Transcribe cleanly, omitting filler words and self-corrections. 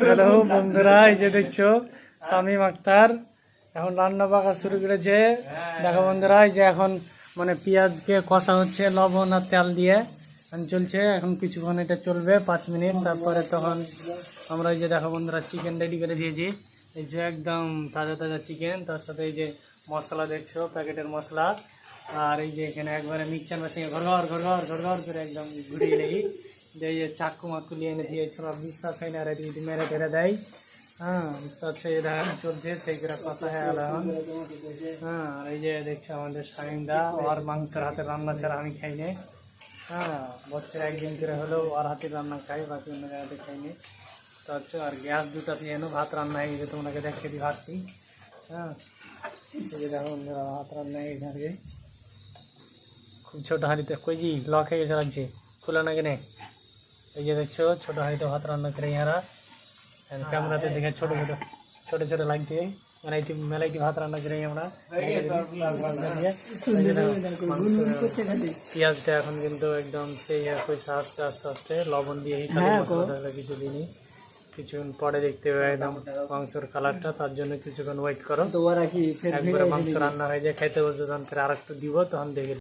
Hello বন্ধুরা, এই যে দেখছো শামীম আক্তার এখন রান্না পাকা শুরু করেছে। দেখো বন্ধুরা, এই যে এখন মানে পেঁয়াজকে কষা হচ্ছে লবণ আর তেল দিয়ে চলছে। এখন কিছুক্ষণ এটা চলবে 5 মিনিট, তারপরে তখন আমরা এই যে দেখো বন্ধুরা চিকেন রেডি করে দিয়েছি। এই যে একদম তাজা তাজা চিকেন, তার সাথে এই যে মশলা দেখছো প্যাকেটের মশলা, আর এই যে এখানে একবারে মিক্সচার মেশিনে ঘর করে একদম ঘুরিয়ে লেগে যে এই যে চাকু মাকু নিয়ে এনে দিয়েছিল, বিশ্বাস হয় না রে, যদি মেরে টেরে দেয়। হ্যাঁ বুঝতে পারছো, এই দেখা চলছে সেই করে কষা হয়ে গেল এখন। হ্যাঁ আর এই যে দেখছো আমাদের শামীমদা, ওর মাংসের হাতের রান্না ছাড়া আমি খাই নি। হ্যাঁ বছরে একদিন করে হলেও ওর হাতের রান্না খাই, বাকি অন্য জায়গাতে খাইনি। তো হচ্ছে আর গ্যাস দুটা দিয়ে এনো, ভাত রান্না হয়ে গেছে, তোমাকে দেখে দিই ভাতটি। হ্যাঁ এই যে দেখো বন্ধুরা ভাত রান্না হয়ে গেছে আর কি, খুব ছোটো হাঁড়িতে কইজি লক হয়ে গেছে লাগছে, খুলে না কেনে। এই যে দেখছো ছোটো হাঁড়িতে ভাত রান্না করে ইয়ারা, ক্যামেরাতে দেখে ছোটো ছোটো লাগছে, মানে মেলাইটি ভাত রান্না করে আমরা। পেঁয়াজটা এখন কিন্তু একদম সেই পয়সা আস্তে আস্তে আস্তে লবণ দিয়ে কিছু দিনই, কিছুক্ষণ পরে দেখতে হবে একদম মাংসের কালারটা, তার জন্য কিছুক্ষণ ওয়েট করো। একবারে মাংস রান্না হয়ে যায়, খাইতে বসে তখন আর একটু দিব, তখন দেখে